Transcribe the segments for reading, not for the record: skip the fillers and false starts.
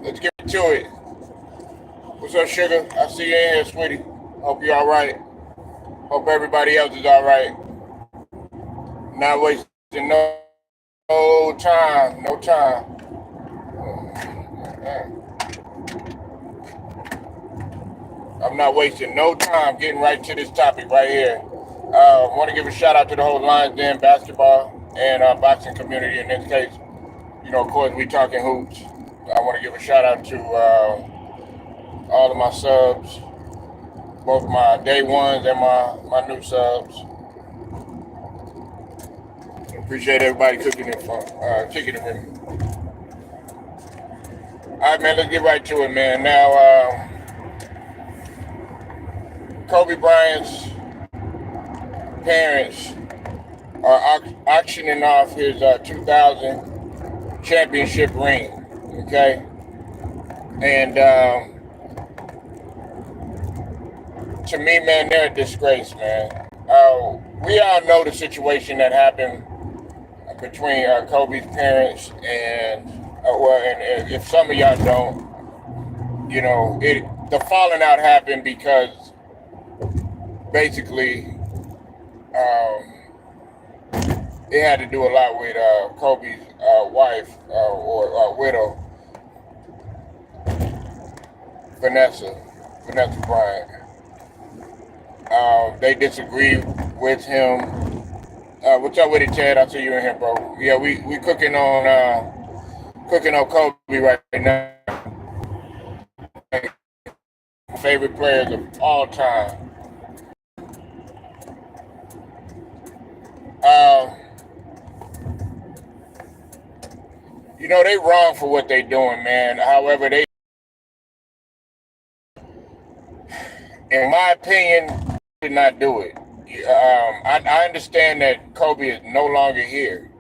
Let's get to it. What's up, sugar? I see you in here, sweetie. Hope you're all right. Hope everybody else is all right. Not wasting no time. No time. I'm not wasting no time getting right to this topic right here. I want to give a shout out to the whole Lions Den basketball and boxing community in this case. Of course, we talking hoops. I want to give a shout out to all of my subs, both my day ones and my new subs. Appreciate everybody kicking it with me. All right, man, let's get right to it, man. Now, Kobe Bryant's parents are auctioning off his 2000 championship ring, okay? And to me, man, they're a disgrace, man. We all know the situation that happened between Kobe's parents and and if some of y'all don't, the falling out happened because basically it had to do a lot with Kobe's wife or widow, Vanessa Bryant. They disagreed with him. What's up with it, Chad? I see you in here, bro. Yeah, we cooking on Kobe right now. Favorite players of all time. They wrong for what they doing, man. However, in my opinion, did not do it. I understand that Kobe is no longer here,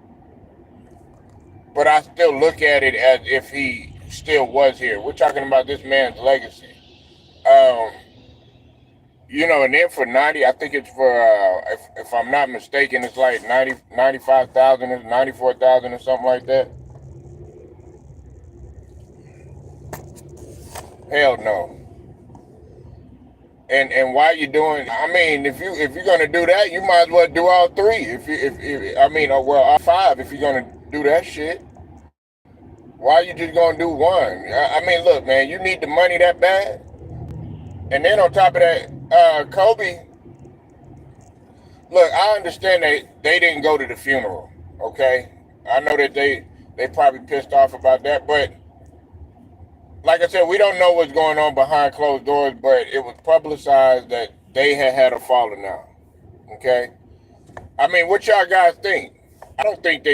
but I still look at it as if he still was here. We're talking about this man's legacy. Um, and then for 90, I think it's for, if I'm not mistaken, it's like 95,000 or 94,000 or something like that. Hell no. And why you doing? I mean, if you're gonna do that, you might as well do all three. All five. If you're gonna do that shit, why you just gonna do one? I mean, look, man, you need the money that bad, and then on top of that, Kobe. Look, I understand that they didn't go to the funeral. Okay, I know that they probably pissed off about that, but like I said, we don't know what's going on behind closed doors, but it was publicized that they had a falling out. Okay? I mean, what y'all guys think? I don't think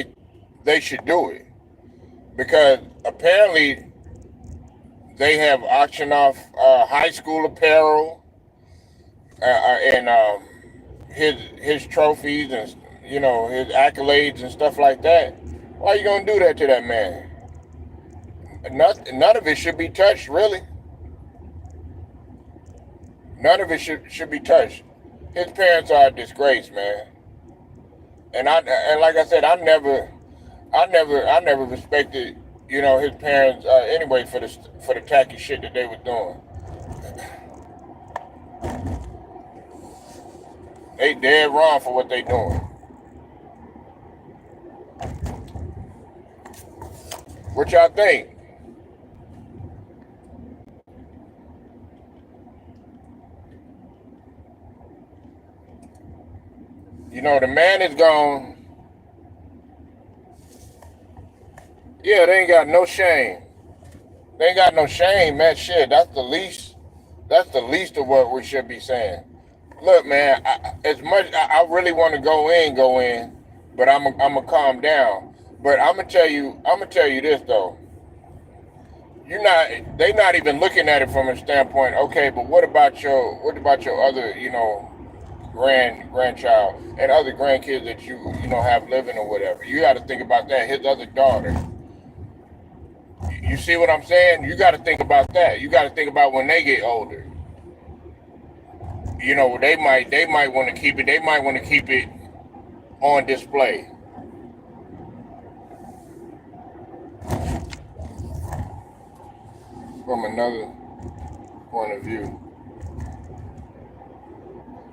they should do it because apparently they have auctioned off high school apparel and his trophies and his accolades and stuff like that. Why are you gonna do that to that man? None of it should be touched, really. None of it should be touched. His parents are a disgrace, man. And like I said, I never respected, his parents anyway for the tacky shit that they were doing. They dead wrong for what they doing. What y'all think? The man is gone. Yeah, they ain't got no shame. They ain't got no shame, man. Shit, that's the least. That's the least of what we should be saying. Look, man. As much I really want to go in, but I'm gonna calm down. But I'm gonna tell you this though. They're not even looking at it from a standpoint. Okay, but what about your other, grandchild and other grandkids that you have living or whatever? You got to think about that. His other daughter. You see what I'm saying? You got to think about that. You got to think about when they get older. They might want to keep it. They might want to keep it on display. from another point of view.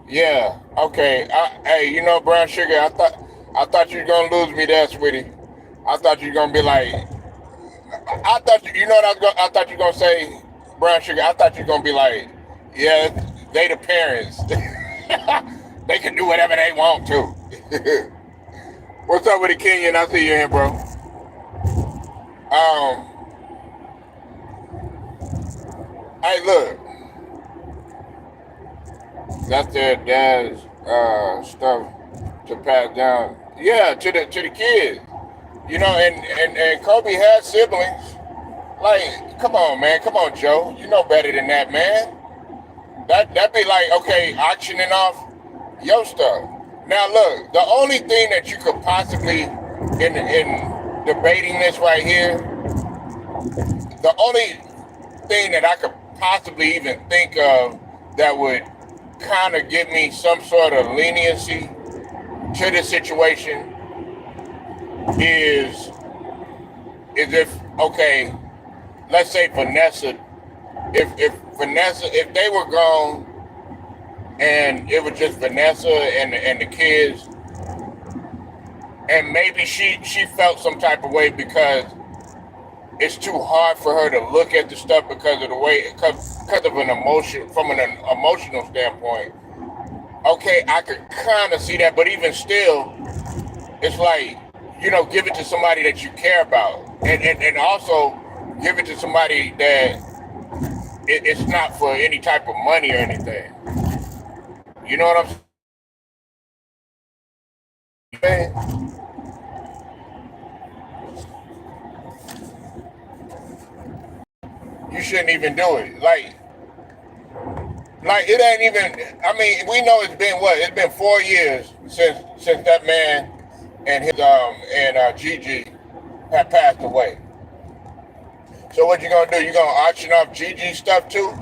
Yeah. Okay. Hey, brown sugar. I thought you were gonna lose me there, sweetie. I thought you were gonna be like. I thought you know what I thought you were gonna say, brown sugar. I thought you were gonna be like, yeah, they the parents. They can do whatever they want to. What's up with the Kenyan? I see you here, bro. Hey, look. That's their dad's stuff to pass down. Yeah, to the kids. And Kobe has siblings. Like, come on, man. Come on, Joe. You know better than that, man. That'd be like, okay, auctioning off your stuff. Now, look, the only thing that you could possibly, in debating this right here, the only thing that I could possibly even think of that would kind of give me some sort of leniency to the situation is if, okay, let's say Vanessa, if they were gone and it was just Vanessa and the kids, and maybe she felt some type of way because it's too hard for her to look at the stuff because of the way, because of an emotion, from an emotional standpoint. Okay, I could kind of see that, but even still, it's like, give it to somebody that you care about, and also give it to somebody that it's not for any type of money or anything. You know what I'm saying? You shouldn't even do it. Like it ain't even. I mean, we know it's been what? It's been 4 years since that man and his and Gigi have passed away. So what you gonna do? You gonna auction off Gigi's stuff too?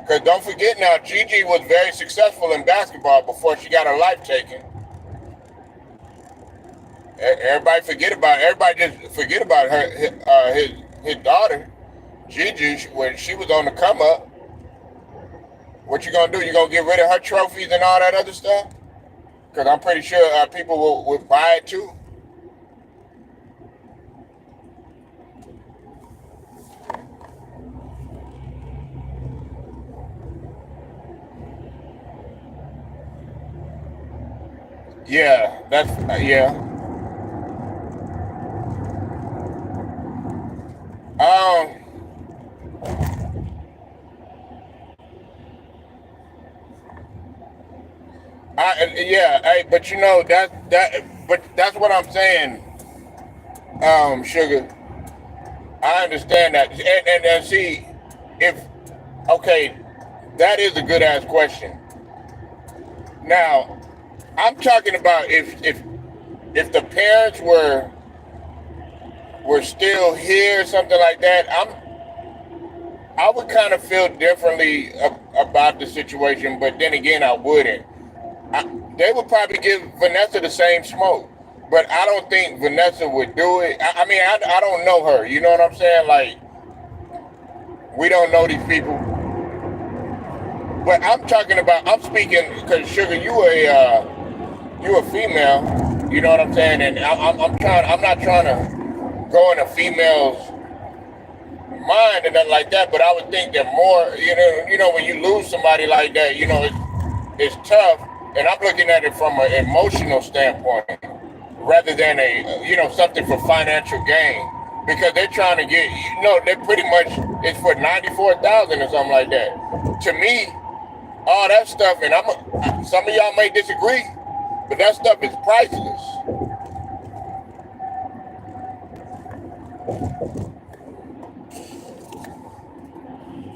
Because don't forget now, Gigi was very successful in basketball before she got her life taken. Everybody just forget about her, his daughter, Gigi, when she was on the come up. What you gonna do? You gonna get rid of her trophies and all that other stuff? Because I'm pretty sure people will buy it too. Yeah, that's yeah. Um, but but that's what I'm saying, sugar. I understand that, and see, if okay, that is a good ass question. Now, I'm talking about if the parents were still here, something like that. I would kind of feel differently about the situation, but then again, I wouldn't. They would probably give Vanessa the same smoke, but I don't think Vanessa would do it. I mean, I don't know her. You know what I'm saying? Like, we don't know these people. But I'm speaking because Sugar, you a female. You know what I'm saying? And I'm not trying to go in a female's mind and nothing like that. But I would think that more, when you lose somebody like that, it's tough. And I'm looking at it from an emotional standpoint rather than something for financial gain, because they're trying to get, they're pretty much, it's for 94,000 or something like that. To me, all that stuff, and some of y'all may disagree, but that stuff is priceless.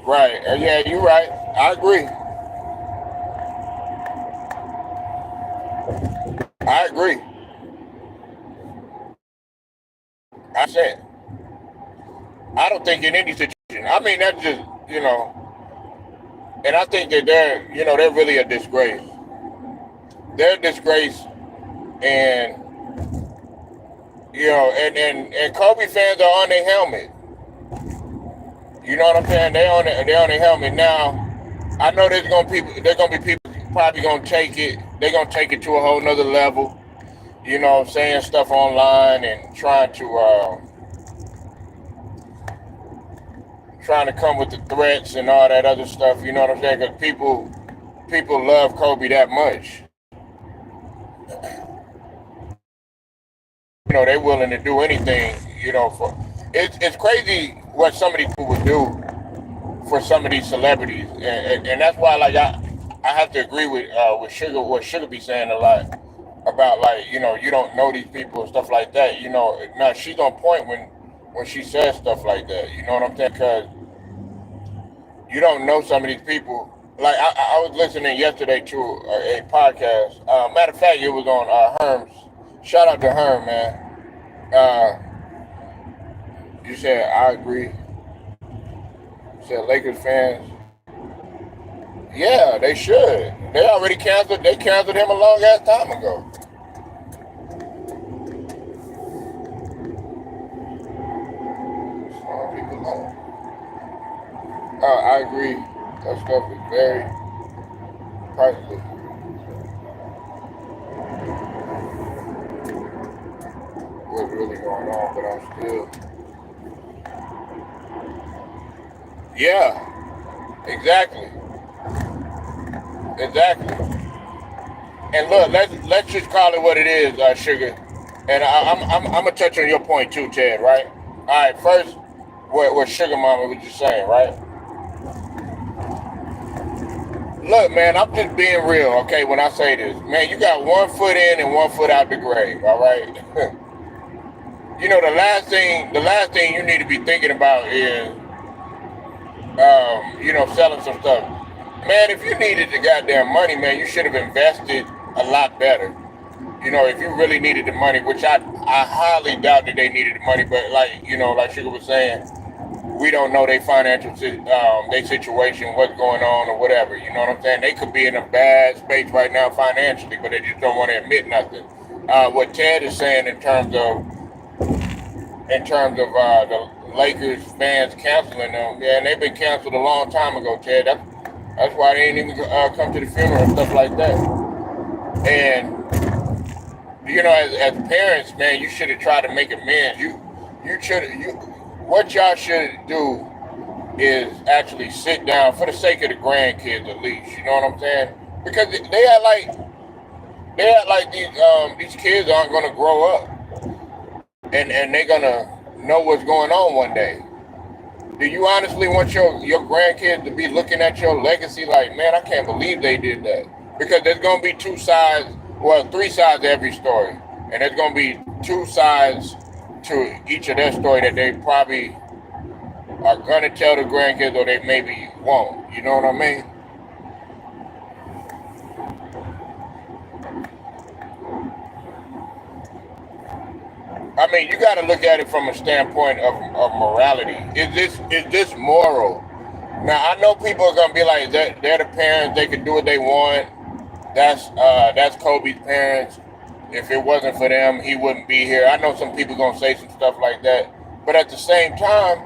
Right? Yeah, you're right. I agree. I agree. I said, I don't think in any situation. I mean, that's just, and I think that they're really a disgrace. They're a disgrace, and and Kobe fans are on their helmet. You know what I'm saying? They on their helmet now. I know there's gonna be people probably gonna take it. They're gonna take it to a whole nother level. You know, saying stuff online and trying to come with the threats and all that other stuff. You know what I'm saying? Because people love Kobe that much. You know, they're willing to do anything. You know, for it's crazy what some of these people would do for some of these celebrities, and that's why like I have to agree with Sugar what Sugar be saying a lot about like you don't know these people and stuff like that. You know, now she's on point when she says stuff like that. You know what I'm saying? Because you don't know some of these people. Like I was listening yesterday to a podcast. Matter of fact, it was on Herm's. Shout out to Herm, man. Uh, you said I agree. You said Lakers fans. Yeah, they should. They already canceled. They canceled him a long ass time ago. Some people don't. I agree. That stuff is very priceless. What's really going on? But I'm still. Yeah, exactly, exactly. And look, let's just call it what it is, Sugar. And I'm gonna touch on your point too, Ted. Right? All right. First, what Sugar Mama was just saying, right? Look, man, I'm just being real, okay? When I say this, man, you got 1 foot in and 1 foot out the grave, all right? You know, the last thing you need to be thinking about is, selling some stuff. Man, if you needed the goddamn money, man, you should have invested a lot better. You know, if you really needed the money, which I highly doubt that they needed the money, but like Sugar was saying, we don't know their their situation, what's going on or whatever. You know what I'm saying? They could be in a bad space right now financially, but they just don't want to admit nothing. What Ted is saying in terms of the Lakers fans canceling them, yeah, and they've been canceled a long time ago, Ted. That's why they ain't even come to the funeral and stuff like that. And as parents, man, you should have tried to make amends. What y'all should do is actually sit down for the sake of the grandkids at least. You know what I'm saying? Because they act like these kids aren't gonna grow up and they're gonna know what's going on one day. Do you honestly want your grandkids to be looking at your legacy like, man, I can't believe they did that? Because there's gonna be two sides, well, three sides to every story, and there's gonna be two sides to each of their story that they probably are gonna tell the grandkids or they maybe won't. You know what I mean? I mean, you got to look at it from a standpoint of morality. Is this moral? Now I know people are gonna be like, they're the parents, they can do what they want. That's Kobe's parents. If it wasn't for them, he wouldn't be here. I know some people gonna say some stuff like that, but at the same time,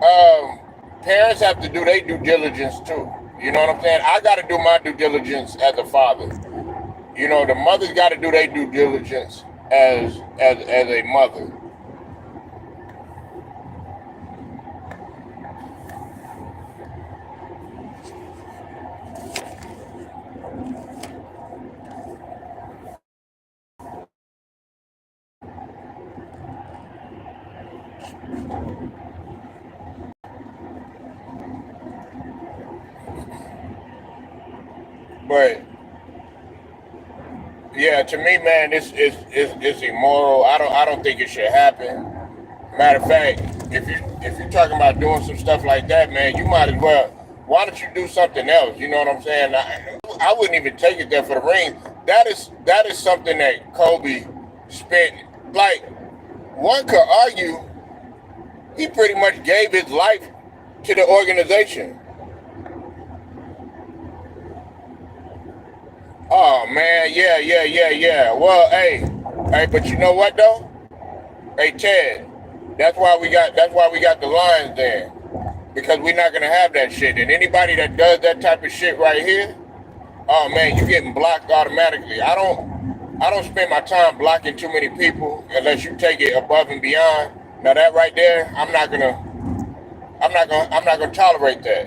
um, parents have to do their due diligence too. You know what I'm saying? I got to do my due diligence as a father. You know, the mother's got to do their due diligence as a mother. But yeah, to me, man, it's immoral. I don't think it should happen. Matter of fact, if you're talking about doing some stuff like that, man, you might as well. Why don't you do something else? You know what I'm saying? I wouldn't even take it there for the ring. That is something that Kobe spent. Like, one could argue he pretty much gave his life to the organization. Oh man, yeah, yeah, yeah, yeah. Well, hey, but you know what though? Hey Ted, that's why we got the Lions there. because we're not gonna have that shit. And anybody that does that type of shit right here, oh man, you're getting blocked automatically. I don't spend my time blocking too many people unless you take it above and beyond. Now that right there, I'm not gonna tolerate that.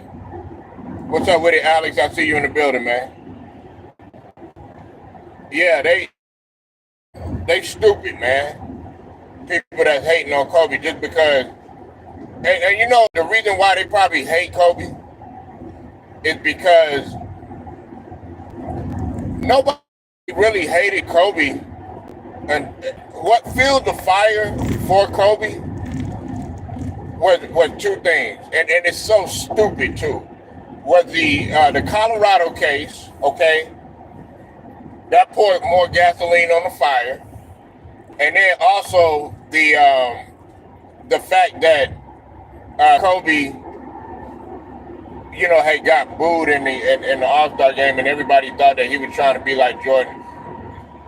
What's up with it, Alex? I see you in the building, man. Yeah, they stupid, man. People that's hating on Kobe just because, and you know the reason why they probably hate Kobe is because nobody really hated Kobe. And what fueled the fire for Kobe was two things, and it's so stupid too. Was the Colorado case, okay? That poured more gasoline on the fire, and then also the fact that Kobe, you know, had got booed in the All-Star game, and everybody thought that he was trying to be like Jordan.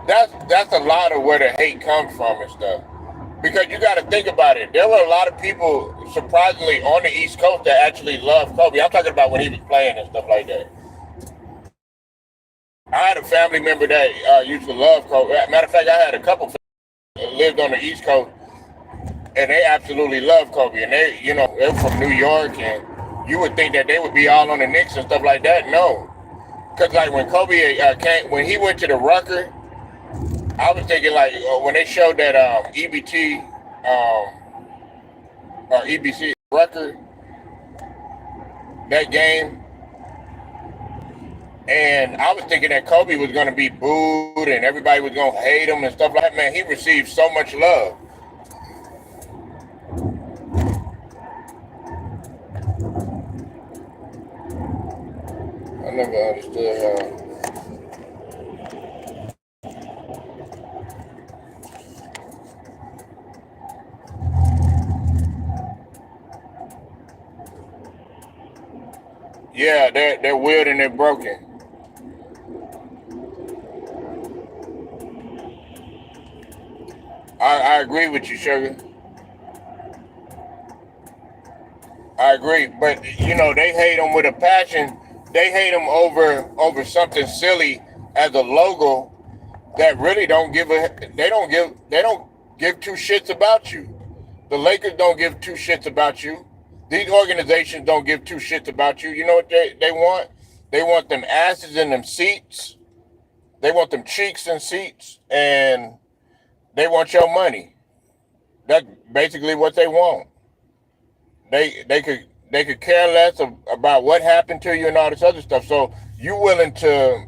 That's a lot of where the hate comes from and stuff. Because you got to think about it. There were a lot of people, surprisingly, on the East Coast that actually loved Kobe. I'm talking about when he was playing and stuff like that. I had a family member that used to love Kobe. Matter of fact, I had a couple that lived on the East Coast, and they absolutely loved Kobe. And they, you know, they're from New York, and you would think that they would be all on the Knicks and stuff like that. No. Because, like, when Kobe when he went to the Rucker, I was thinking, like, when they showed that EBT or EBC record, that game, and I was thinking that Kobe was going to be booed and everybody was going to hate him and stuff like that. Man, he received so much love. I never understood Yeah, they're weird and they're broken. I agree with you, Sugar. I agree, but you know they hate him with a passion. They hate him over something silly as a logo that really don't give a. They don't give two shits about you. The Lakers don't give two shits about you. These organizations don't give two shits about you. You know what they want? They want them asses in them seats. They want them cheeks in seats, and they want your money. That's basically what they want. They could care less about what happened to you and all this other stuff. So you willing to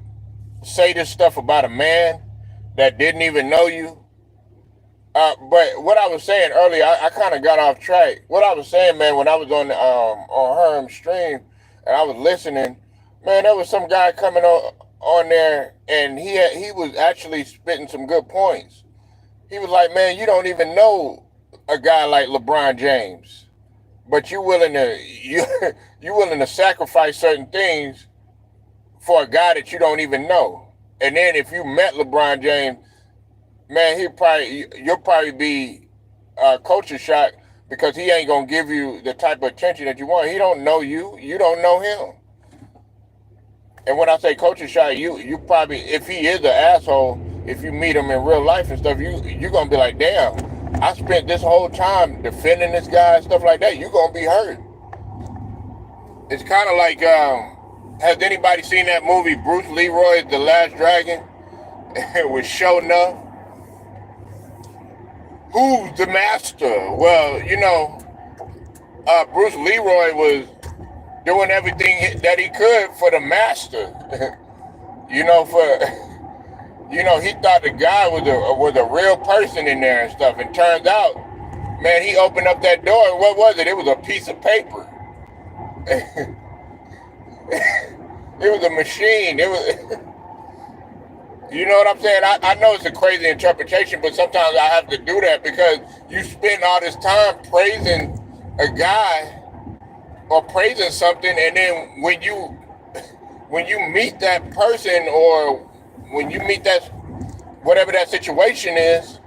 say this stuff about a man that didn't even know you? But what I was saying earlier, I kind of got off track. What I was saying, man, when I was on Herm's stream and I was listening, man, there was some guy coming on there, and he was actually spitting some good points. He was like, man, you don't even know a guy like LeBron James, but you willing to sacrifice certain things for a guy that you don't even know. And then if you met LeBron James, man, you'll probably be culture shock because he ain't gonna give you the type of attention that you want. He don't know you. You don't know him. And when I say culture shock, you probably, if he is an asshole, if you meet him in real life and stuff, you're gonna be like, damn, I spent this whole time defending this guy and stuff like that. You're gonna be hurt. It's kind of like, has anybody seen that movie Bruce Leroy's The Last Dragon? With Show Enough. Who's the master? Well, you know, Bruce Leroy was doing everything that he could for the master. you know, he thought the guy was a real person in there and stuff. And turns out, man, he opened up that door. And what was it? It was a piece of paper. It was a machine. It was. You know what I'm saying? I know it's a crazy interpretation, but sometimes I have to do that because you spend all this time praising a guy or praising something, and then when you meet that person or when you meet that whatever that situation is,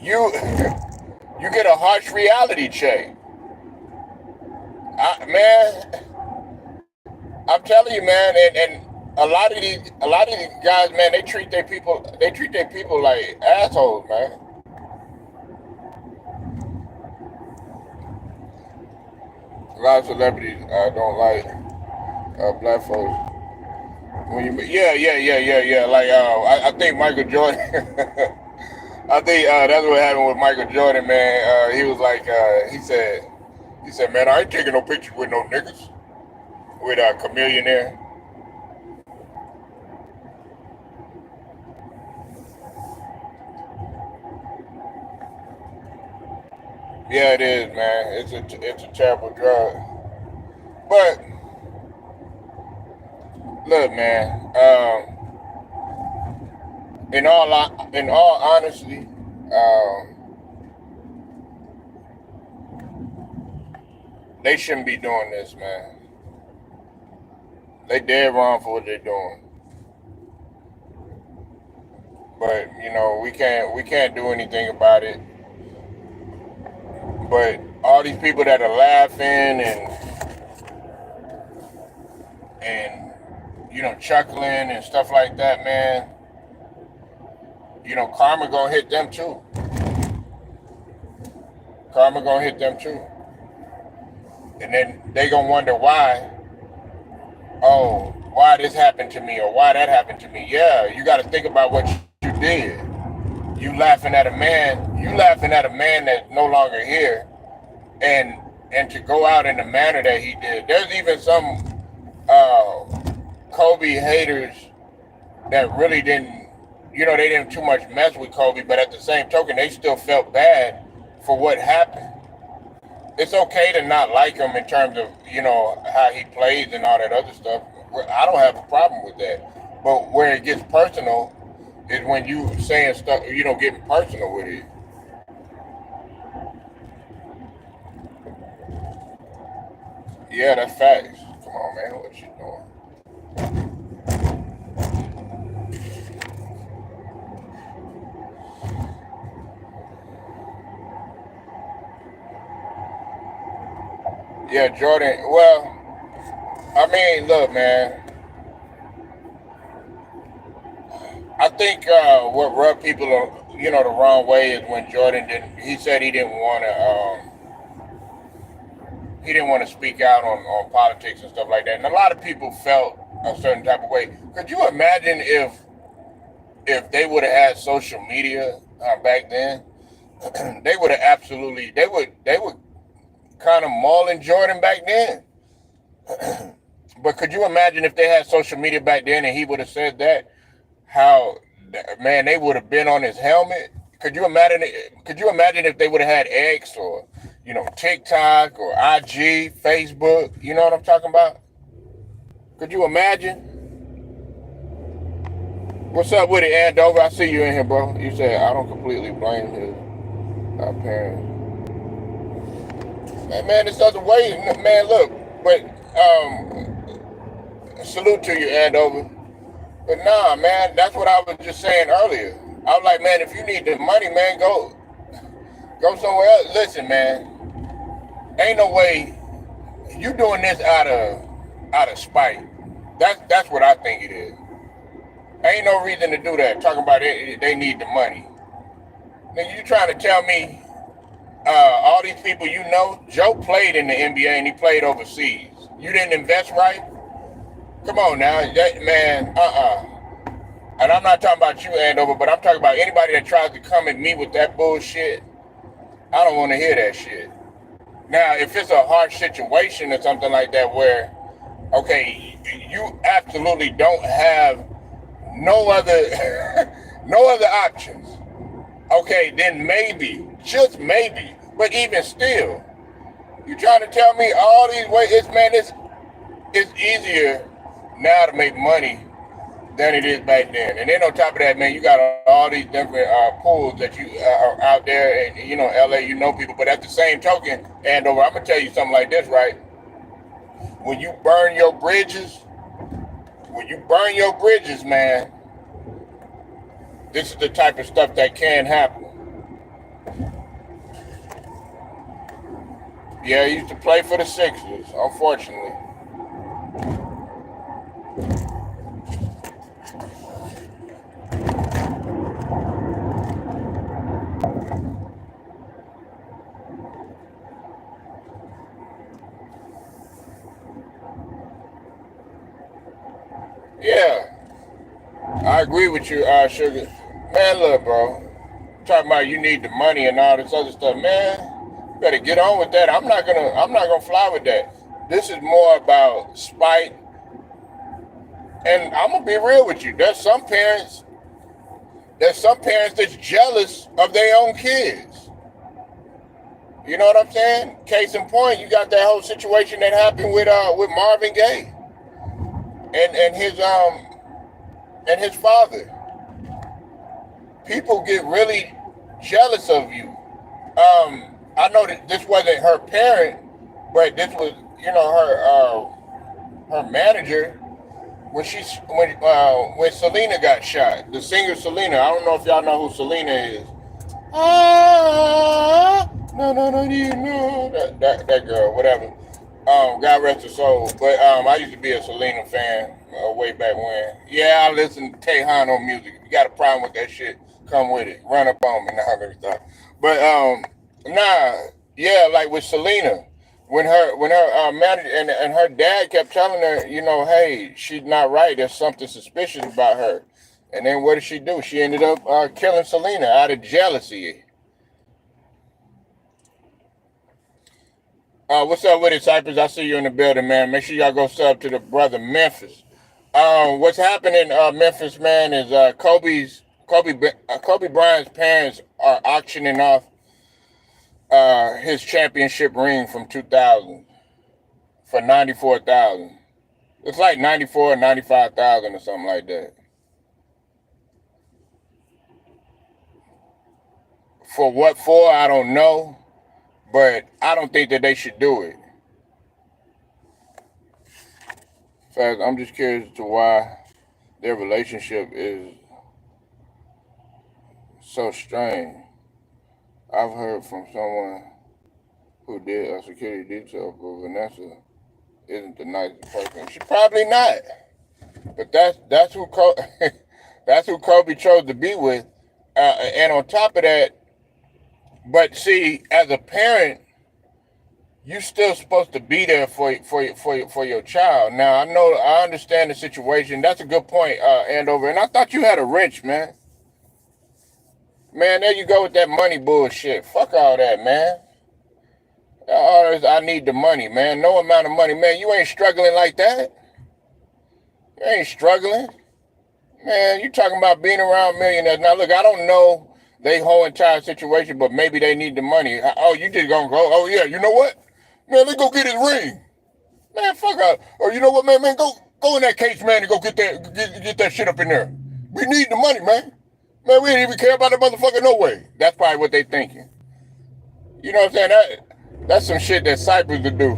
you get a harsh reality check. Man, I'm telling you, man, and a lot of these guys, man, they treat their people like assholes, man. A lot of celebrities don't like black folks. Yeah. Like I think Michael Jordan. I think that's what happened with Michael Jordan, man. He was like, he said, man, I ain't taking no pictures with no niggas with a chameleon there. Yeah, it is, man. It's a terrible drug. But look, man. In all honesty, they shouldn't be doing this, man. They dead wrong for what they're doing. But we can't do anything about it. But all these people that are laughing and chuckling and stuff like that, man. Karma gonna hit them too. Karma gonna hit them too. And then they gonna wonder why. Oh, why this happened to me or why that happened to me. Yeah, you got to think about what you did. You laughing at a man. You laughing at a man that's no longer here, and to go out in the manner that he did. There's even some Kobe haters that really didn't. They didn't too much mess with Kobe, but at the same token, they still felt bad for what happened. It's okay to not like him in terms of how he plays and all that other stuff. I don't have a problem with that. But where it gets personal is when you saying stuff, getting personal with it. Yeah, that's facts. Come on, man, what you doing? Yeah, Jordan. Well, I mean, look, man. I think what rubbed people, the wrong way is when Jordan didn't. He said he didn't want to speak out on politics and stuff like that, and a lot of people felt a certain type of way. Could you imagine if they would have had social media back then? They would have absolutely. They would kind of mauling Jordan back then. But could you imagine if they had social media back then and he would have said that? How, man, they would have been on his helmet. Could you imagine? Could you imagine if they would have had X or TikTok or IG, Facebook? You know what I'm talking about? Could you imagine? What's up with it, Andover? I see you in here, bro. You said I don't completely blame his parents. Man, this other way, man. Look, but salute to you, Andover. But nah, man, that's what I was just saying earlier. I was like, man, if you need the money, man, go somewhere else. Listen, man, ain't no way you doing this out of spite. That's what I think it is. Ain't no reason to do that. Talking about it, they need the money. Nigga, you trying to tell me all these people Joe played in the NBA and he played overseas. You didn't invest right? Come on now, that man, And I'm not talking about you, Andover, but I'm talking about anybody that tries to come at me with that bullshit. I don't want to hear that shit. Now, if it's a harsh situation or something like that where, okay, you absolutely don't have no other no other options. Okay, then maybe, just maybe. But even still, you trying to tell me all these ways? It's easier now to make money than it is back then. And then on top of that, man, you got all these different pools that you are out there, and LA, people. But at the same token, Andover, I'm gonna tell you something like this, right? When you burn your bridges, man, this is the type of stuff that can happen. Yeah, he used to play for the Sixers, unfortunately. Yeah, I agree with you, Sugar. Man, look, bro. Talking about you need the money and all this other stuff, man. Better get on with that. I'm not gonna fly with that. This is more about spite, and I'm gonna be real with you. There's some parents that's jealous of their own kids. You know what I'm saying? Case in point, you got that whole situation that happened with Marvin Gaye and his father. People get really jealous of you. I know that this wasn't her parent, but this was, her manager when Selena got shot. The singer Selena. I don't know if y'all know who Selena is. Ah, no, no, no, you know that girl, whatever. God rest her soul. But I used to be a Selena fan way back when. Yeah, I listen to Tejano music. If you got a problem with that shit, come with it. Run up on me now, let me stop. But nah, yeah, like with Selena, when her manager and her dad kept telling her, hey, she's not right. There's something suspicious about her. And then what did she do? She ended up killing Selena out of jealousy. What's up with it, Cypress? I see you in the building, man. Make sure y'all go sub to the brother Memphis. What's happening, Memphis, man, is Kobe Bryant's parents are auctioning off his championship ring from 2000 for 94,000. It's like 94 or 95,000 or something like that. For what for? I don't know, but I don't think that they should do it. In fact, I'm just curious as to why their relationship is so strange. I've heard from someone who did a security detail for Vanessa isn't the nicest person. She probably not, but that's who that's who Kobe chose to be with. And on top of that, but see, as a parent, you still supposed to be there for your child. Now I understand the situation. That's a good point, Andover. And I thought you had a wrench, man. Man, there you go with that money bullshit. Fuck all that, man. All this, I need the money, man. No amount of money, man. You ain't struggling like that. You ain't struggling. Man, you talking about being around millionaires. Now, look, I don't know they whole entire situation, but maybe they need the money. Oh, you just gonna go? Oh, yeah, you know what? Man, let's go get his ring. Man, fuck out. Or you know what, man, go in that case, man, and go get that shit up in there. We need the money, man. Man, we didn't even care about that motherfucker no way. That's probably what they thinking. You know what I'm saying? That's some shit that Cypress would do.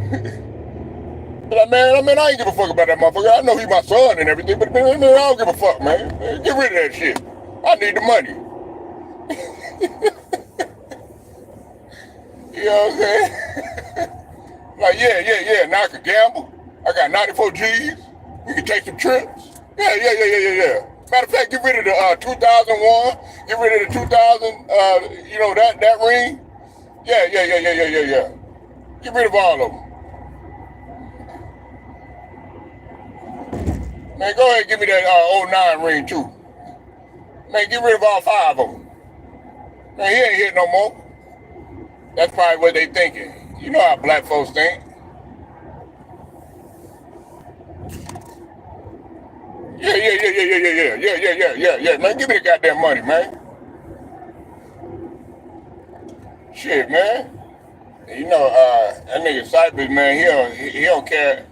Like, man, I ain't give a fuck about that motherfucker. I know he my son and everything, but man, I don't give a fuck, man. Get rid of that shit. I need the money. You know what I'm saying? Like, yeah. Now I can gamble. I got 94 G's. We can take some trips. Yeah. Matter of fact, get rid of the 2001. Get rid of the 2000. That ring. Yeah. Get rid of all of them. Man, go ahead and give me that '09 ring too. Man, get rid of all 5 of them. Man, he ain't here no more. That's probably what they thinking. You know how black folks think. Yeah. Man, give me the goddamn money, man. Shit, man. That nigga Cypress, man, he don't care.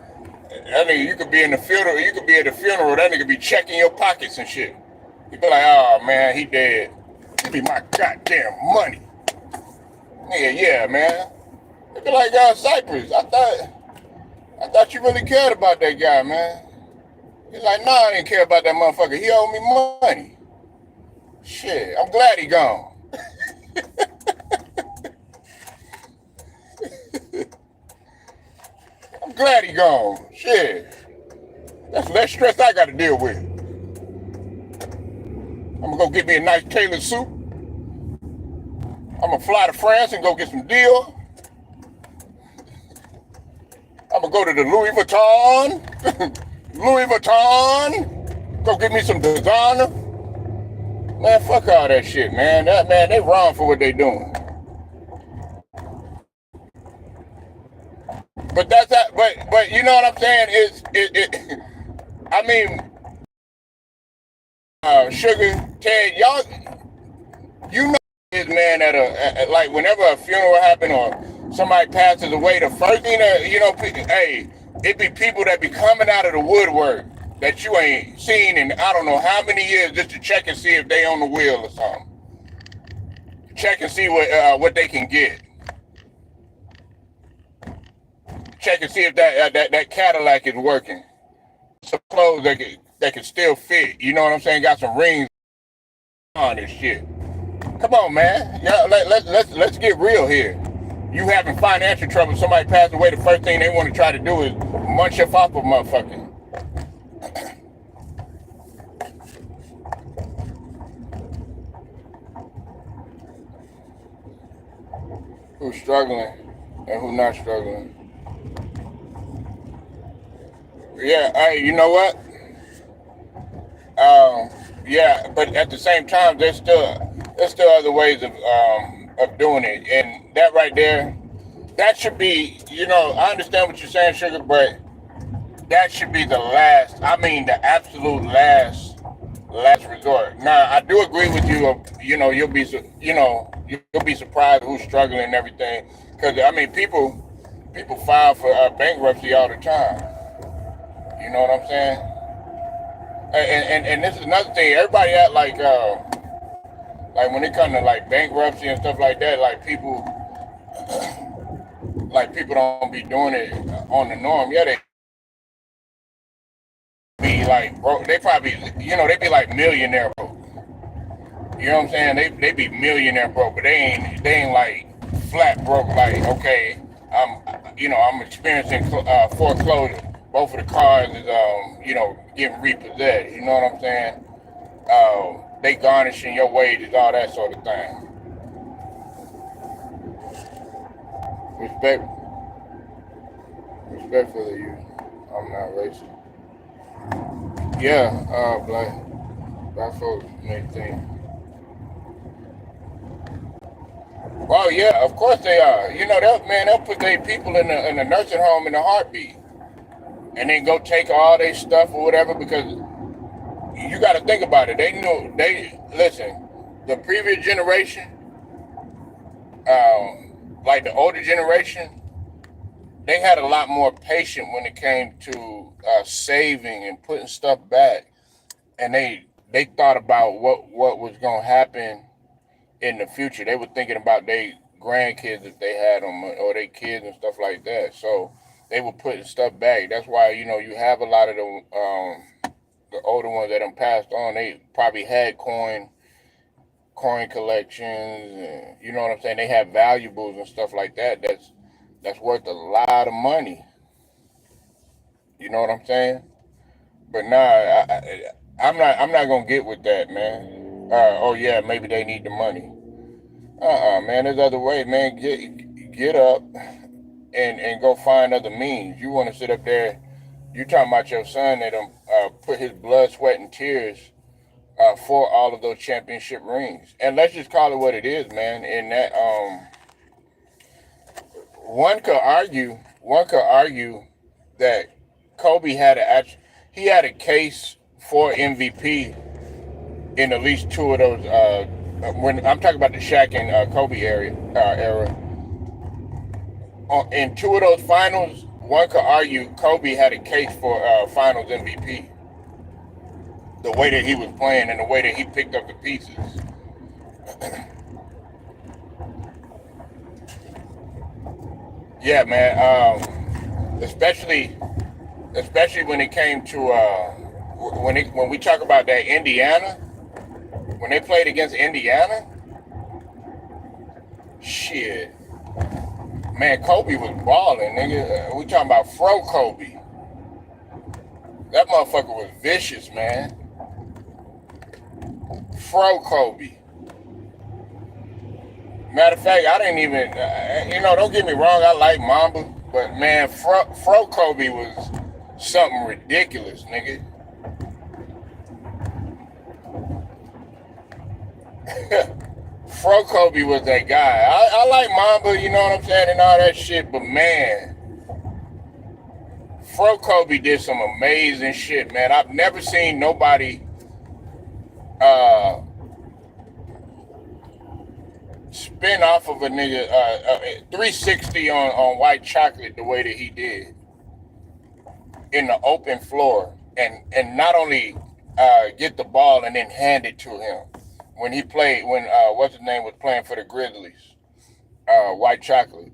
That nigga, you could be in the funeral, you could be at the funeral, that nigga be checking your pockets and shit. He be like, oh man, he dead. Give me my goddamn money. Yeah, man. He be like, Cypress, I thought you really cared about that guy, man. He's like, nah, I didn't care about that motherfucker. He owed me money. Shit, I'm glad he gone. Glad he gone. Shit. That's less stress I got to deal with. I'm going to go get me a nice tailored suit. I'm going to fly to France and go get some deal. I'm going to go to the Louis Vuitton. Louis Vuitton. Go get me some designer. Man, fuck all that shit, man. They wrong for what they doing. But that's that. But you know what I'm saying? I mean, Sugar, Ted, y'all, you know this man at like whenever a funeral happen or somebody passes away, the first thing that hey, it be people that be coming out of the woodwork that you ain't seen in I don't know how many years just to check and see if they on the wheel or something. Check and see what they can get. Check and see if that Cadillac is working. Some clothes that can still fit. You know what I'm saying? Got some rings on this shit. Come on, man. Yeah, let's get real here. You having financial trouble, somebody passed away, the first thing they want to try to do is munch up off a motherfucker. Who's struggling and who's not struggling. Yeah, hey, you know what? Yeah, but at the same time, there's still other ways of doing it, and that right there, that should be, I understand what you're saying, Sugar, but that should be the last. I mean, the absolute last resort. Now, I do agree with you. You'll be surprised who's struggling and everything, because I mean, people file for bankruptcy all the time. You know what I'm saying? And this is another thing. Everybody act like when it comes to like bankruptcy and stuff like that, like people don't be doing it on the norm. Yeah, they be like broke. They probably they be like millionaire broke. You know what I'm saying? They be millionaire broke, but they ain't like flat broke. Like, okay, I'm experiencing foreclosure. Both of the cars is getting repossessed. You know what I'm saying? They garnishing your wages, all that sort of thing. Respectfully, I'm not racist. Yeah, black folks make things. Well, yeah, of course they are. They'll put their people in a nursing home in a heartbeat, and then go take all their stuff or whatever, because you got to think about it. Listen, the previous generation, like the older generation, they had a lot more patience when it came to saving and putting stuff back, and they thought about what was gonna happen in the future. They were thinking about their grandkids if they had them, or their kids and stuff like that. So they were putting stuff back. That's why you have a lot of the older ones that passed on. They probably had coin collections, and you know what I'm saying. They have valuables and stuff like that. That's worth a lot of money. You know what I'm saying? But nah, I'm not gonna get with that, man. Oh yeah, maybe they need the money. Man, there's other ways, man. Get up and go find other means. You want to sit up there? You talking about your son that put his blood, sweat, and tears for all of those championship rings. And let's just call it what it is, man. In that, one could argue that Kobe had a case for MVP in at least two of those. When I'm talking about the Shaq and Kobe era. In two of those finals, one could argue Kobe had a case for finals MVP. The way that he was playing and the way that he picked up the pieces. Yeah, man. Especially when it came to when we talk about that Indiana, when they played against Indiana, shit. Man, Kobe was balling, nigga. We talking about Fro Kobe. That motherfucker was vicious, man. Fro Kobe. Matter of fact, I didn't even, don't get me wrong, I like Mamba, but man, Fro Kobe was something ridiculous, nigga. Fro Kobe was that guy. I like Mamba, you know what I'm saying, and all that shit, but man, Fro Kobe did some amazing shit, man. I've never seen nobody spin off of a nigga 360 on white chocolate the way that he did in the open floor, and not only get the ball and then hand it to him when he played, when what's his name was playing for the Grizzlies, white chocolate.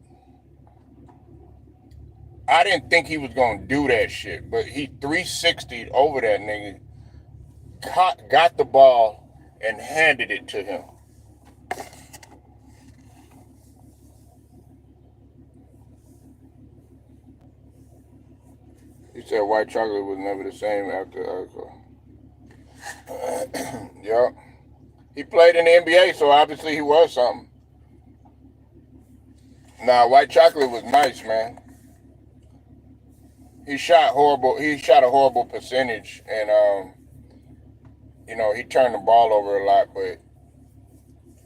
I didn't think he was gonna do that shit, but he 360'd over that nigga, got the ball and handed it to him. He said white chocolate was never the same after. Yup. He played in the NBA, so obviously he was something. Nah, white chocolate was nice, man. He shot horrible. He shot a horrible percentage, and he turned the ball over a lot, but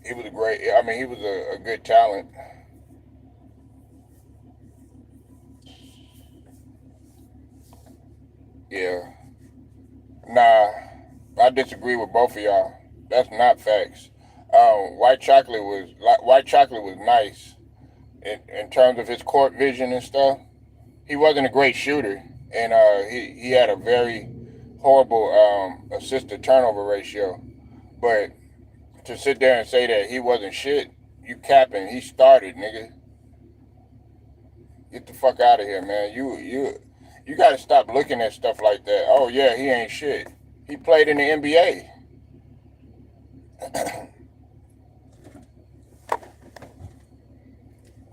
he was a great. I mean, he was a good talent. Yeah. Nah, I disagree with both of y'all. That's not facts. White chocolate was nice in terms of his court vision and stuff. He wasn't a great shooter, and he had a very horrible assist to turnover ratio. But to sit there and say that he wasn't shit, you capping. He started, nigga. Get the fuck out of here, man. You got to stop looking at stuff like that. Oh yeah, he ain't shit. He played in the NBA.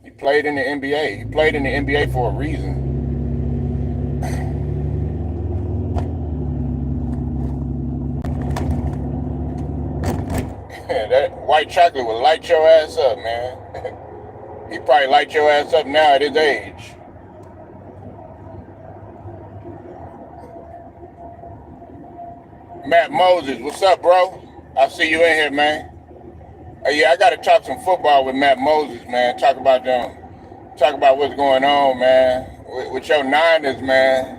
He played in the NBA. He played in the NBA for a reason. That white chocolate will light your ass up, man. He probably light your ass up now at his age. Matt Moses, what's up, bro? I see you in here, man. Yeah, I got to talk some football with Matt Moses, man. Talk about what's going on, man, with your Niners, man.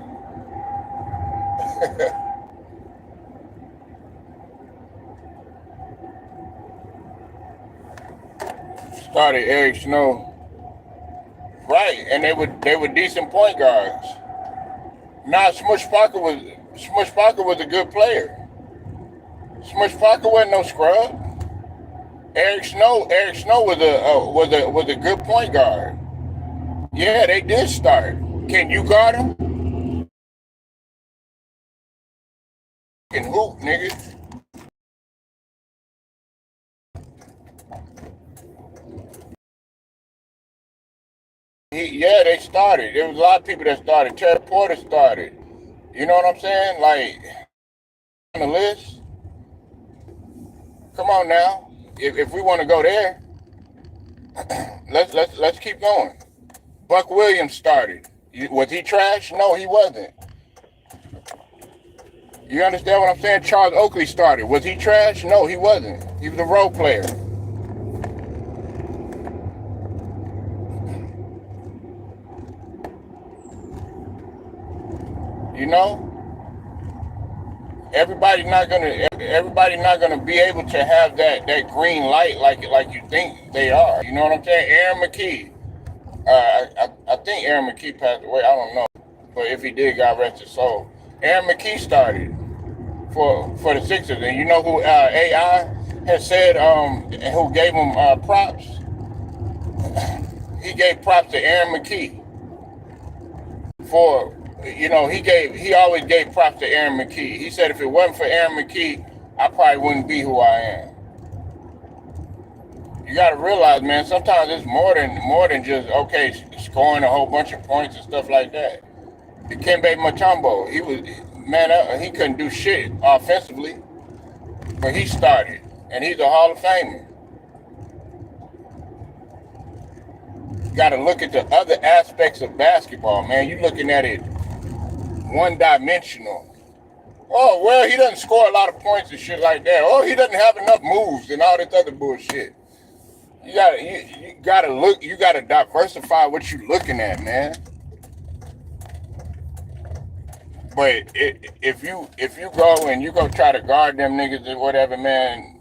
Started Eric Snow. Right, and they were decent point guards. Nah, Smush Parker was a good player. Smush Parker wasn't no scrub. Eric Snow was a good point guard. Yeah, they did start. Can you guard him? Can hoop, nigga. They started. There was a lot of people that started. Terry Porter started. You know what I'm saying? Like, on the list. Come on now. If we want to go there, let's keep going. Buck Williams started. Was he trash? No, he wasn't. You understand what I'm saying? Charles Oakley started. Was he trash? No, he wasn't. He was a role player. You know? Everybody not gonna be able to have that green light like you think they are. You know what I'm saying? Aaron McKee. I think Aaron McKee passed away. I don't know, but if he did, God rest his soul. Aaron McKee started for the Sixers, and you know who AI has said who gave him props? He gave props to Aaron McKee for. He always gave props to Aaron McKee. He said if it wasn't for Aaron McKee, I probably wouldn't be who I am. you got to realize, man, sometimes it's more than just okay scoring a whole bunch of points and stuff like that. Dikembe Mutombo, he was man, he couldn't do shit offensively, but he started, and he's a Hall of Famer. You got to look at the other aspects of basketball, man. You're looking at it one dimensional. Oh, well, he doesn't score a lot of points and shit like that. Oh, he doesn't have enough moves and all this other bullshit. You gotta diversify what you're looking at, man. But if you go and you go try to guard them niggas or whatever, man,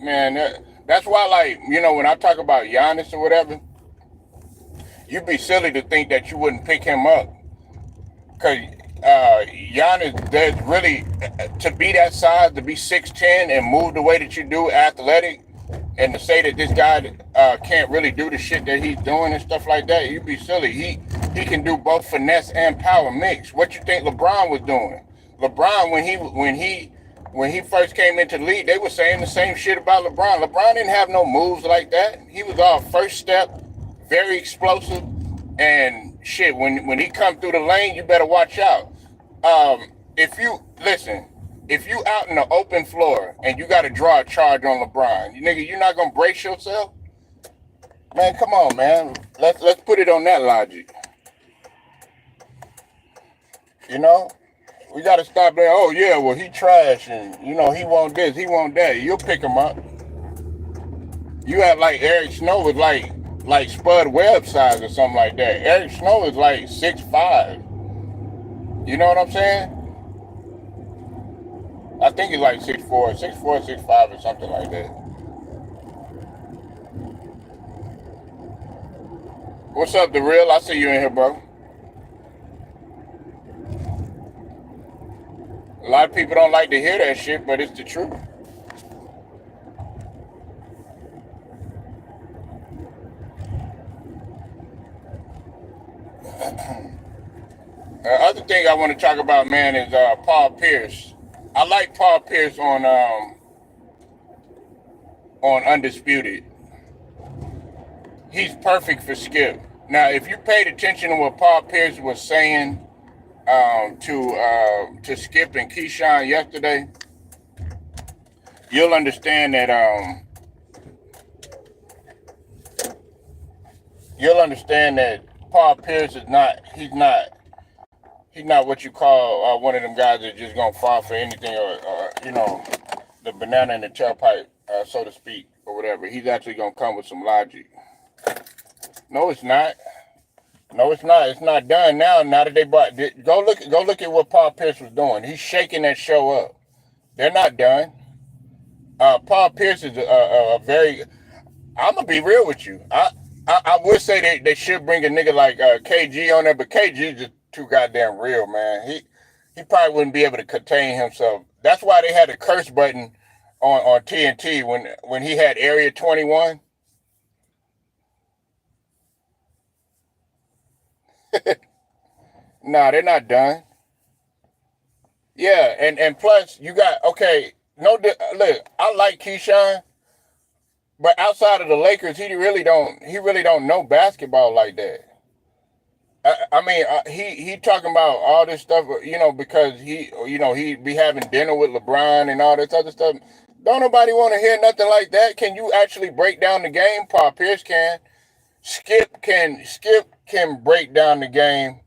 that's why, like, when I talk about Giannis or whatever, you'd be silly to think that you wouldn't pick him up. Because Giannis, there's really, to be that size, to be 6'10" and move the way that you do, athletic, and to say that this guy can't really do the shit that he's doing and stuff like that, you'd be silly. He can do both finesse and power mix. What you think LeBron was doing? LeBron, when he first came into the league, they were saying the same shit about LeBron. LeBron didn't have no moves like that. He was all first step, very explosive, and shit. When he come through the lane, you better watch out. If you out in the open floor and you got to draw a charge on LeBron, you're not gonna brace yourself, man. Come on, man. Let's put it on that logic. We got to stop there. Oh yeah, well he trash and he want this, he want that. You'll pick him up. You have like Eric Snow was like Spud Webb size or something like that. Eric Snow is like 6'5". You know what I'm saying? I think he's like 6'4", 6'5", or something like that. What's up, The Real? I see you in here, bro. A lot of people don't like to hear that shit, but it's the truth. The other thing I want to talk about, man, is Paul Pierce. I like Paul Pierce on Undisputed. He's perfect for Skip. Now, if you paid attention to what Paul Pierce was saying to Skip and Keyshawn yesterday, you'll understand that Paul Pierce is he's not what you call one of them guys that's just gonna fall for anything or the banana in the tailpipe, so to speak, or whatever. He's actually gonna come with some logic. No, it's not. No, it's not. It's not done now. Now that they bought, go look at what Paul Pierce was doing. He's shaking that show up. They're not done. Paul Pierce is a very. I'm gonna be real with you. I would say they should bring a nigga like KG on there, but KG just too goddamn real, man. He probably wouldn't be able to contain himself. That's why they had the curse button on TNT when he had Area 21. Nah, they're not done. Yeah, and plus you got look, I like Keyshawn, but outside of the Lakers, he really don't know basketball like that. I mean, he talking about all this stuff, because he be having dinner with LeBron and all this other stuff. Don't nobody want to hear nothing like that. Can you actually break down the game? Paul Pierce can. Skip can break down the game,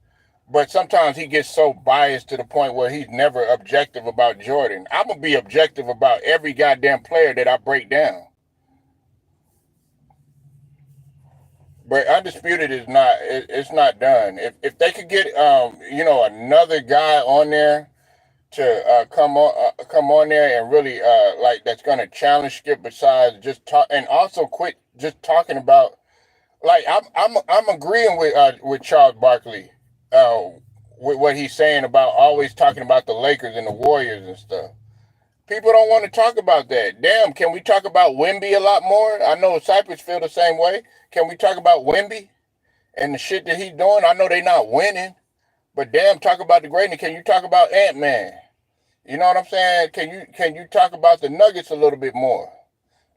but sometimes he gets so biased to the point where he's never objective about Jordan. I'm gonna be objective about every goddamn player that I break down. But Undisputed is not. It's not done. If they could get another guy on there to come on there and really that's gonna challenge Skip, besides just talk, and also quit just talking about, like, I'm agreeing with Charles Barkley with what he's saying about always talking about the Lakers and the Warriors and stuff. People don't want to talk about that. Damn, can we talk about Wemby a lot more? I know Cypress feel the same way. Can we talk about Wemby and the shit that he's doing? I know they're not winning, but damn, talk about the greatness. Can you talk about Ant-Man? You know what I'm saying? Can you talk about the Nuggets a little bit more?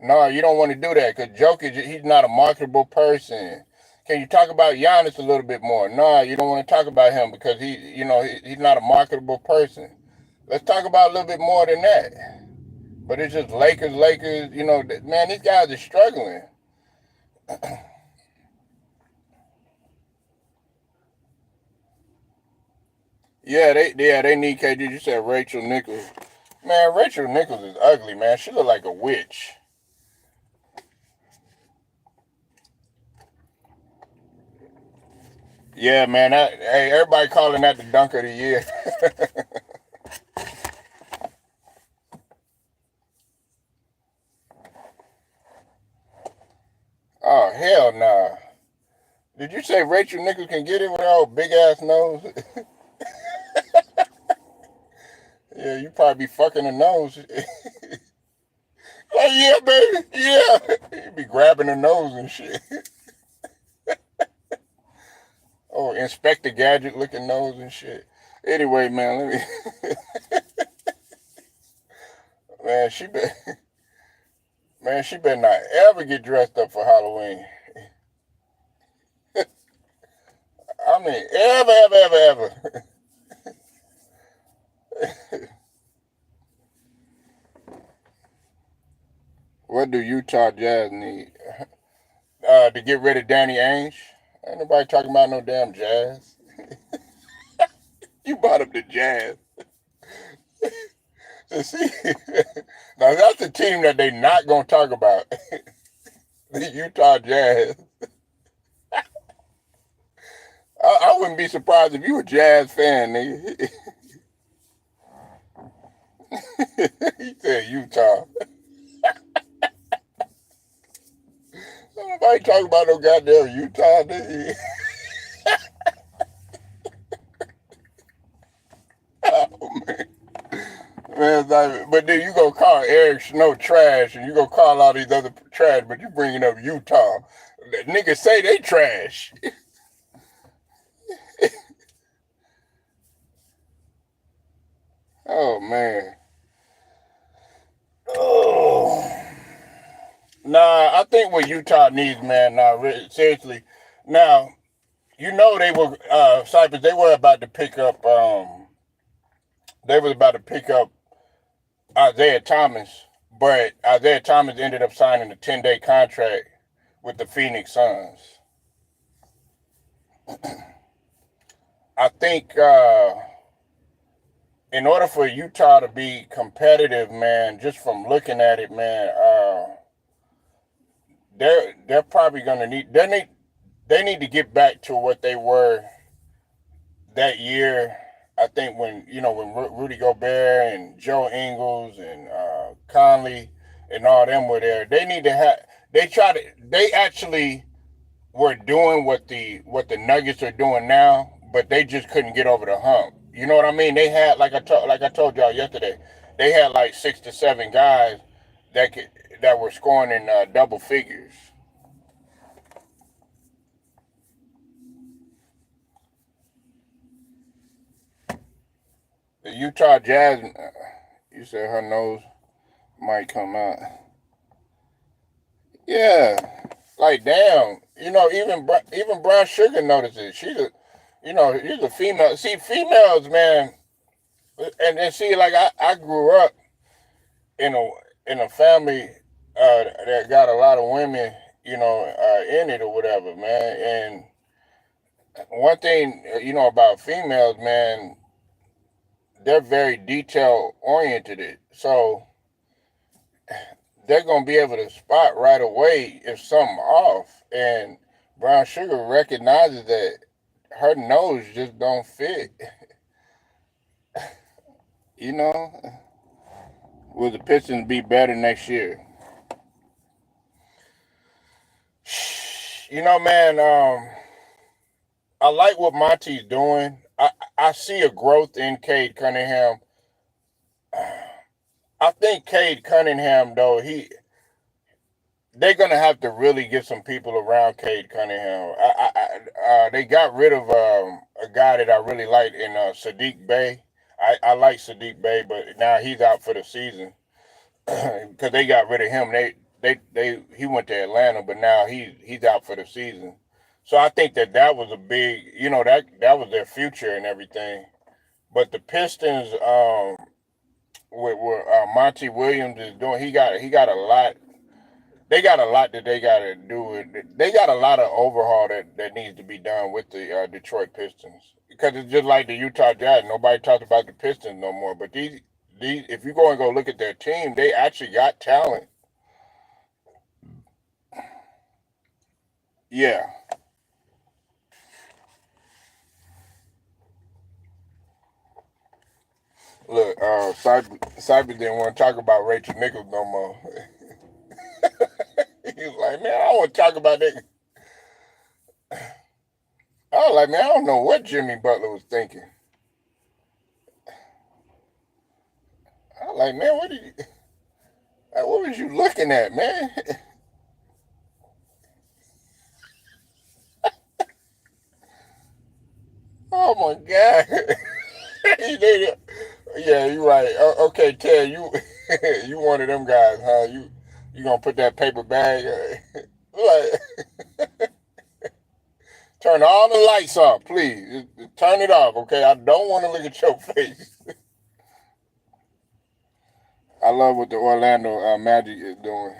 No, you don't want to do that because Jokic, he's not a marketable person. Can you talk about Giannis a little bit more? No, you don't want to talk about him because he's not a marketable person. Let's talk about a little bit more than that. But it's just Lakers, Lakers. Man, these guys are struggling. Yeah, they need KD. You said Rachel Nichols. Man, Rachel Nichols is ugly, man. She look like a witch. Yeah, man. Hey, everybody calling that the dunk of the year. Oh hell nah. Did you say Rachel Nichols can get it with her big ass nose? Yeah, you probably be fucking the nose. Like, yeah, baby, yeah. You be grabbing the nose and shit. Oh, Inspector Gadget looking nose and shit. Anyway, man, let me. Man, man, she better not ever get dressed up for Halloween. I mean, ever, ever, ever, ever. What do Utah Jazz need? To get rid of Danny Ainge? Ain't nobody talking about no damn Jazz. You brought up the Jazz. See, now that's the team that they not gonna talk about. The Utah Jazz. I wouldn't be surprised if you a Jazz fan, nigga. He said Utah. Nobody talking about no goddamn Utah, nigga. Oh man. Man, but then you gonna call Eric Snow trash, and you gonna call all these other trash, but you bringing up Utah. Niggas say they trash. Oh man. Oh. Nah, I think what Utah needs, man. Nah, seriously. Now, they were Cypress. They were about to pick up. They was about to pick up Isaiah Thomas, but Isaiah Thomas ended up signing a 10-day contract with the Phoenix Suns. I think in order for Utah to be competitive, man, just from looking at it, man, they're probably gonna need to get back to what they were that year. I think when Rudy Gobert and Joe Ingles and Conley and all them were there, they need to have. They actually were doing what the Nuggets are doing now, but they just couldn't get over the hump. You know what I mean? They had like I told y'all yesterday, they had like 6 to 7 guys that were scoring in double figures. The Utah Jazz, you said her nose might come out. Yeah, like damn, even Brown Sugar notices. She's a female. See, females, man, and see, like I grew up in a family that got a lot of women, in it or whatever, man. And one thing, about females, man, they're very detail oriented. So they're gonna be able to spot right away if something off. And Brown Sugar recognizes that her nose just don't fit. You know, will the Pistons be better next year? Man, I like what Monty's doing. I see a growth in Cade Cunningham. I think Cade Cunningham, though, they're gonna have to really get some people around Cade Cunningham. They got rid of a guy that I really liked in Sadiq Bey. I like Sadiq Bey, but now he's out for the season because they got rid of him. he went to Atlanta, but now he's out for the season. So I think that was a big, that was their future and everything. But the Pistons, with Monty Williams is doing, he got a lot. They got a lot that they got to do. They got a lot of overhaul that needs to be done with the Detroit Pistons, because it's just like the Utah Jazz. Nobody talks about the Pistons no more. But these, if you go and go look at their team, they actually got talent. Yeah. Look, Cyber didn't want to talk about Rachel Nichols no more. He was like, man, I don't want to talk about that. I was like, man, I don't know what Jimmy Butler was thinking. I was like, man, what was you looking at, man? Oh my God. Yeah, you're right. Okay, Ted, you you one of them guys, huh? You gonna put that paper bag? Like, turn all the lights off, please. Just turn it off, okay? I don't want to look at your face. I love what the Orlando Magic is doing.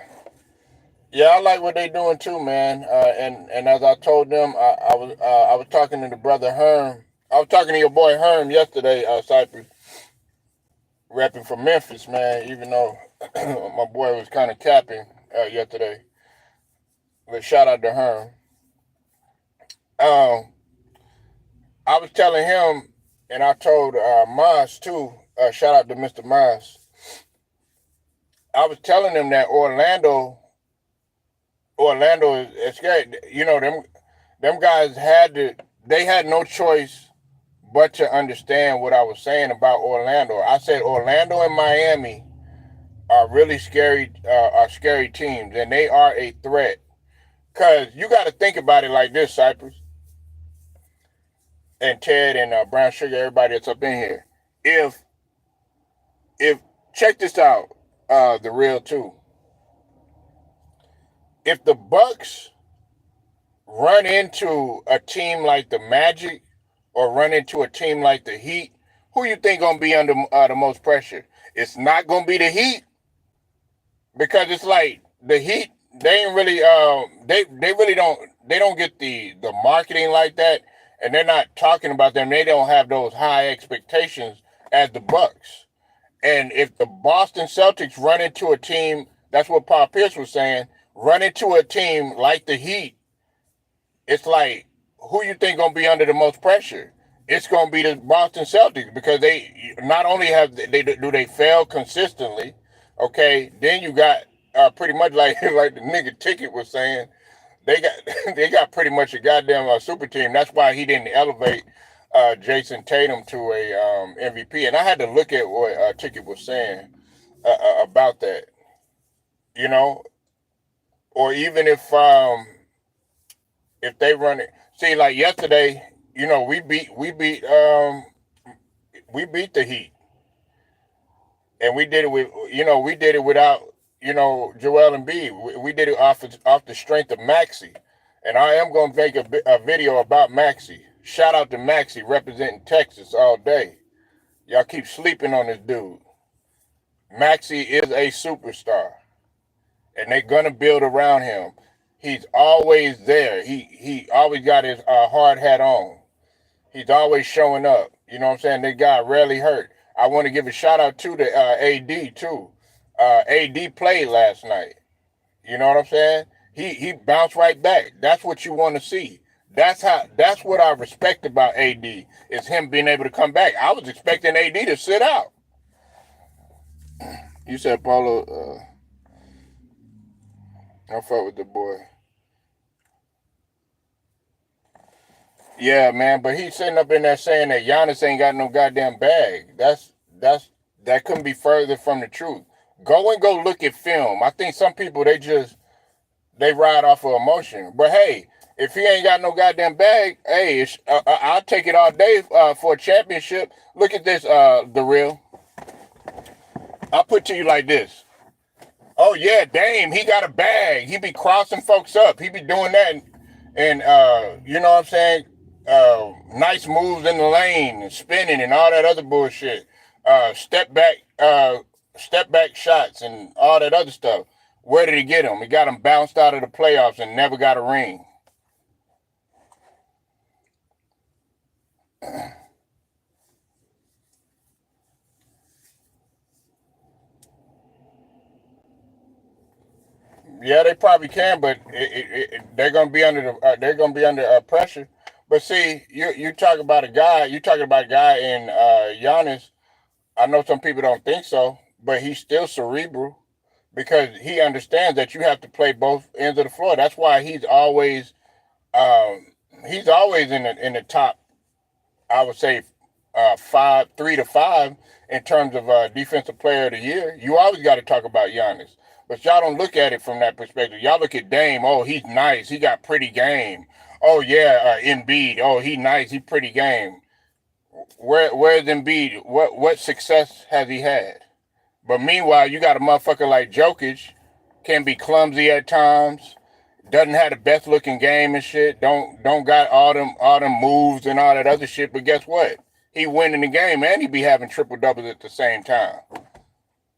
Yeah, I like what they're doing too, man. And as I told them, I was talking to the brother Herm. I was talking to your boy Herm yesterday, Cypress, rapping from Memphis, man. Even though my boy was kind of capping yesterday, but shout out to Herm. Um, I was telling him, and I told Moss too. Shout out to Mr. Moss. I was telling them that Orlando is scary. Them guys they had no choice but to understand what I was saying about Orlando. I said Orlando and Miami are really are scary teams, and they are a threat. Cause you got to think about it like this, Cypress and Ted and Brown Sugar, everybody that's up in here. If check this out, the real too. If the Bucks run into a team like the Magic or run into a team like the Heat, who you think gonna be under the most pressure? It's not gonna be the Heat, because it's like the Heat. They ain't really they really don't get the marketing like that, and they're not talking about them. They don't have those high expectations as the Bucks. And if the Boston Celtics run into a team, that's what Paul Pierce was saying, run into a team like the Heat, it's like, who you think gonna be under the most pressure? It's gonna be the Boston Celtics, because they not only they fail consistently, okay. Then you got pretty much like like the nigga Ticket was saying, they got they got pretty much a goddamn super team. That's why he didn't elevate Jason Tatum to a MVP. And I had to look at what Ticket was saying about that, you know, or even if they run it. See, like yesterday, we beat the Heat, and we did it without Joel Embiid. We did it off the strength of Maxey, and I am gonna make a video about Maxey. Shout out to Maxey representing Texas all day. Y'all keep sleeping on this dude. Maxey is a superstar, and they're gonna build around him. He's always there. He always got his hard hat on. He's always showing up. You know what I'm saying? They got rarely hurt. I want to give a shout out to the AD too. AD played last night. You know what I'm saying? He bounced right back. That's what you want to see. That's what I respect about AD, is him being able to come back. I was expecting AD to sit out. You said Paulo. I fuck with the boy. Yeah, man, but he's sitting up in there saying that Giannis ain't got no goddamn bag. That couldn't be further from the truth. Go look at film. I think some people they ride off of emotion. But hey, if he ain't got no goddamn bag, hey, I'll take it all day for a championship. Look at this, the real. I'll put to you like this. Oh yeah, Dame, he got a bag. He be crossing folks up. He be doing that, and you know what I'm saying? Nice moves in the lane and spinning and all that other bullshit. Step back, step back shots and all that other stuff. Where did he get him? He got him bounced out of the playoffs and never got a ring. Yeah, they probably can, but they're gonna be under pressure. But see, you talk about a guy. You talking about a guy in Giannis. I know some people don't think so, but he's still cerebral because he understands that you have to play both ends of the floor. That's why um, he's always in the top. I would say 3 to 5 in terms of defensive player of the year. You always got to talk about Giannis, but y'all don't look at it from that perspective. Y'all look at Dame. Oh, he's nice. He got pretty game. Oh yeah, Embiid. Oh, he nice. He pretty game. Where's Embiid? What success has he had? But meanwhile, you got a motherfucker like Jokic, can be clumsy at times, doesn't have the best looking game and shit. Don't got all them moves and all that other shit. But guess what? He winning the game and he be having triple doubles at the same time.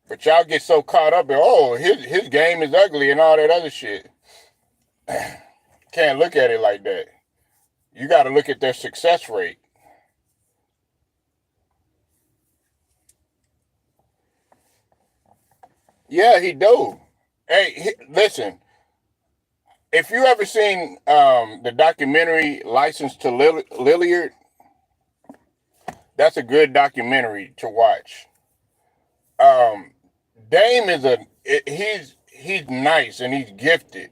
But y'all get so caught up in his game is ugly and all that other shit. Can't look at it like that. You got to look at their success rate. Yeah, he do. Hey, listen. If you ever seen the documentary License to Lilliard, that's a good documentary to watch. Um, Dame is he's nice and he's gifted,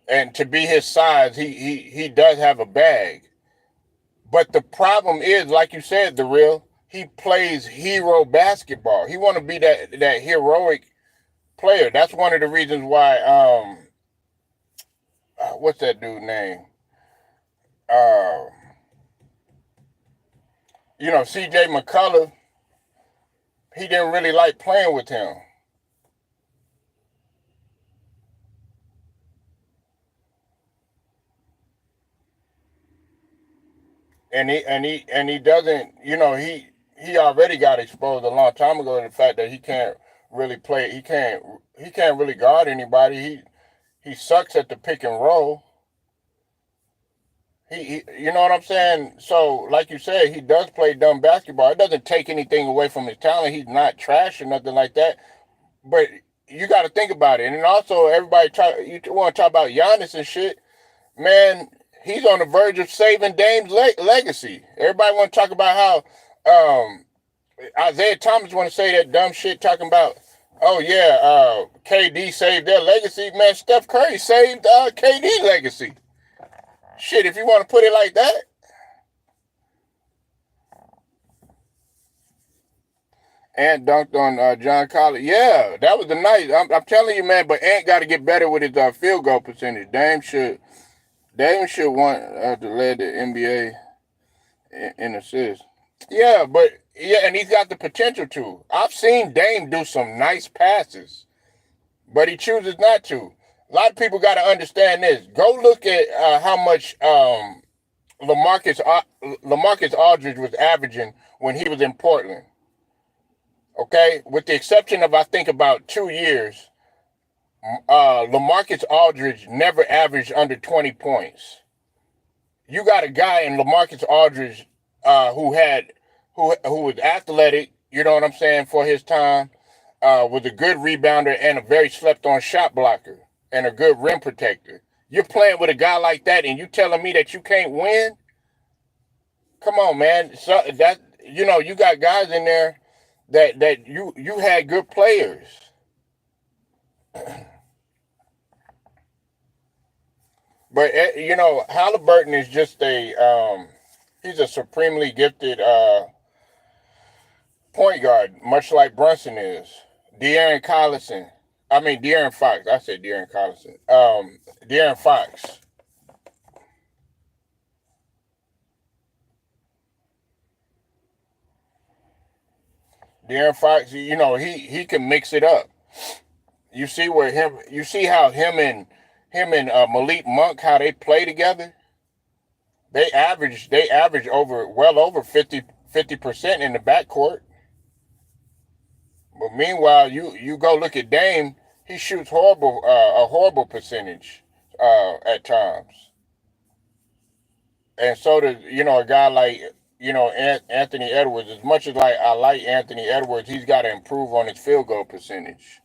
and to be his size, he does have a bag. But the problem is, like you said, the real he plays hero basketball. He want to be that heroic player. That's one of the reasons why. What's that dude name? Uh, C.J. McCullough. He didn't really like playing with him. And he doesn't, he already got exposed a long time ago to the fact that he can't really play. He can't really guard anybody. He sucks at the pick and roll. You know what I'm saying? So, like you said, he does play dumb basketball. It doesn't take anything away from his talent. He's not trash or nothing like that. But you got to think about it. And also, you want to talk about Giannis and shit, man. He's on the verge of saving Dame's legacy. Everybody want to talk about how Isaiah Thomas want to say that dumb shit talking about, oh yeah, KD saved their legacy. Man, Steph Curry saved KD legacy. Shit, if you want to put it like that. Ant dunked on John Collins. Yeah, that was the night. I'm telling you, man. But Ant got to get better with his field goal percentage. Dame should want to lead the NBA in assists. Yeah, but yeah, and he's got the potential to. I've seen Dame do some nice passes, but he chooses not to. A lot of people got to understand this. Go look at how much Lamarcus Aldridge was averaging when he was in Portland. Okay, with the exception of I think about 2 years, Lamarcus Aldridge never averaged under 20 points. You got a guy in Lamarcus Aldridge who was athletic, you know what I'm saying, for his time, was a good rebounder and a very slept on shot blocker and a good rim protector. You're playing with a guy like that and you telling me that you can't win? Come on, man. So that you got guys in there that you had good players. But Halliburton is just he's a supremely gifted point guard, much like Brunson is. De'Aaron Collison. I mean De'Aaron Fox. I said De'Aaron Collison. De'Aaron Fox. De'Aaron Fox, he can mix it up. You see where him? You see how him and Malik Monk, how they play together? They average over well over 50% in the backcourt. But meanwhile, you go look at Dame. He shoots a horrible percentage at times, and so does a guy like Anthony Edwards. As much as like I like Anthony Edwards, he's got to improve on his field goal percentage.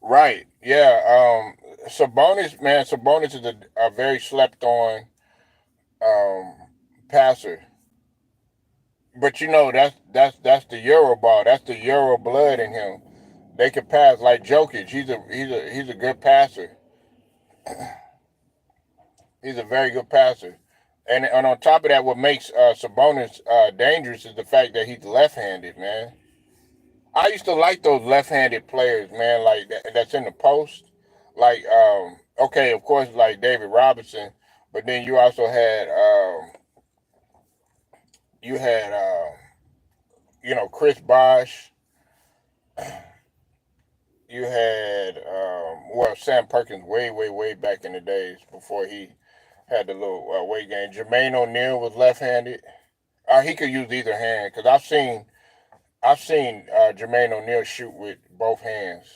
Right? Yeah. Sabonis, man, Sabonis is a very slept on um, passer. But that's the Euro ball. That's the Euro blood in him. They can pass like Jokic. He's a good passer. He's a very good passer. And on top of that, what makes Sabonis dangerous is the fact that he's left-handed, man. I used to like those left-handed players, man, like that's in the post. Like, okay, of course, like David Robinson, but then you had Chris Bosh. You had Sam Perkins way back in the days before he had the little weight gain. Jermaine O'Neal was left-handed. He could use either hand because I've seen Jermaine O'Neal shoot with both hands.